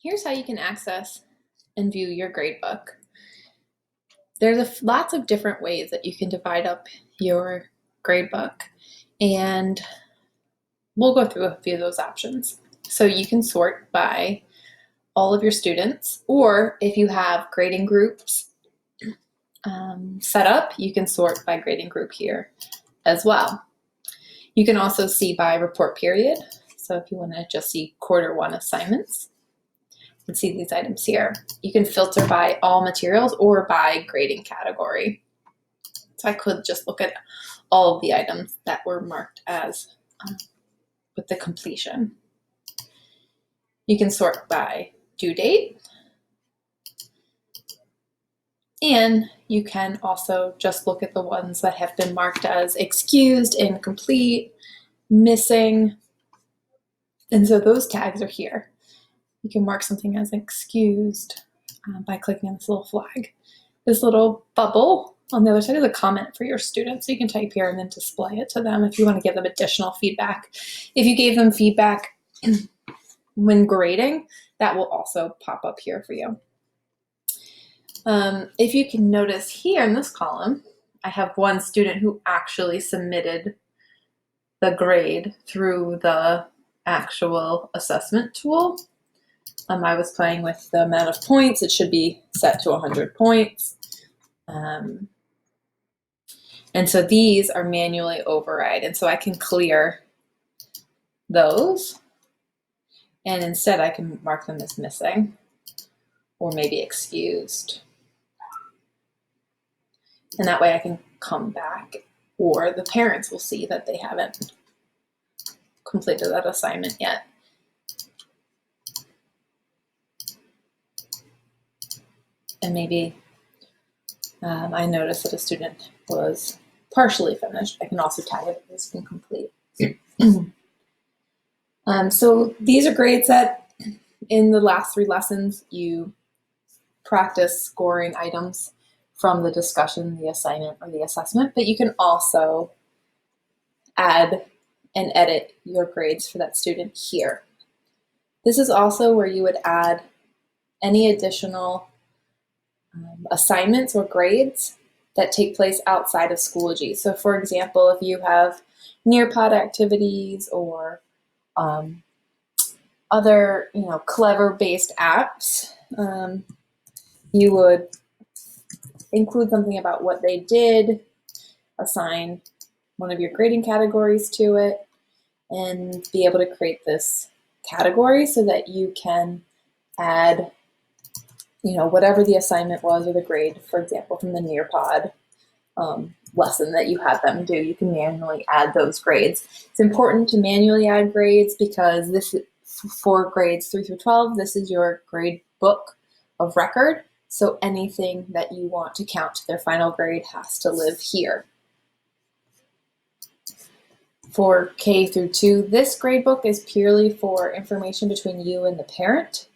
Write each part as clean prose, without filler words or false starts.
Here's how you can access and view your gradebook. There's lots of different ways that you can divide up your gradebook, and we'll go through a few of those options. So you can sort by all of your students, or if you have grading groups set up, you can sort by grading group here as well. You can also see by report period. So if you want to just see Q1 assignments, you can see these items here. You can filter by all materials or by grading category. So I could just look at all of the items that were marked as with the completion. You can sort by due date. And you can also just look at the ones that have been marked as excused, incomplete, missing. And so those tags are here. You can mark something as excused by clicking on this little flag. This little bubble on the other side is a comment for your students. So you can type here and then display it to them if you want to give them additional feedback. If you gave them feedback when grading, that will also pop up here for you. If you can notice here in this column, I have one student who actually submitted the grade through the actual assessment tool. I was playing with the amount of points. It should be set to 100 points. And so these are manually override. And so I can clear those. And instead I can mark them as missing or maybe excused. And that way I can come back, or the parents will see that they haven't completed that assignment yet. And maybe I noticed that a student was partially finished. I can also tag it as incomplete. So these are grades that in the last 3 lessons you practice scoring items from the discussion, the assignment, or the assessment, but you can also add and edit your grades for that student here. This is also where you would add any additional assignments or grades that take place outside of Schoology. So for example, if you have Nearpod activities or other clever-based apps, you would include something about what they did, assign one of your grading categories to it, and be able to create this category so that you can add whatever the assignment was or the grade, for example, from the Nearpod lesson that you had them do. You can manually add those grades. It's important to manually add grades because this is for grades 3 through 12. This is your grade book of record. So anything that you want to count to their final grade has to live here. For K through 2, this gradebook is purely for information between you and the parent.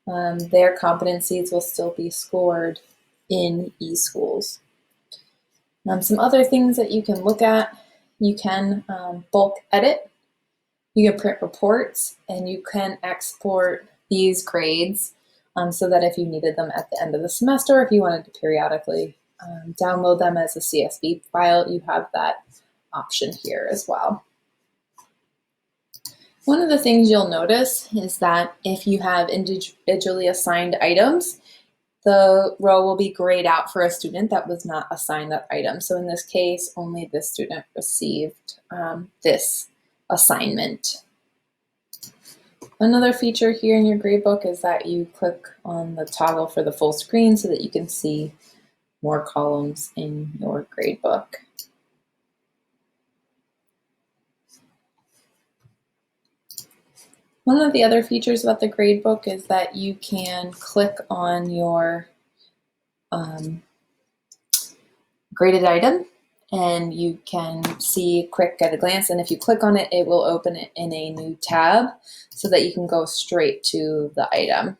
Their competencies will still be scored in eSchools. Some other things that you can look at, you can bulk edit, you can print reports, and you can export these grades so that if you needed them at the end of the semester, if you wanted to periodically download them as a CSV file, you have that option here as well. One of the things you'll notice is that if you have individually assigned items, the row will be grayed out for a student that was not assigned that item. So in this case, only this student received this assignment. Another feature here in your gradebook is that you click on the toggle for the full screen so that you can see more columns in your gradebook. One of the other features about the gradebook is that you can click on your graded item and you can see quick at a glance, and if you click on it, it will open it in a new tab so that you can go straight to the item.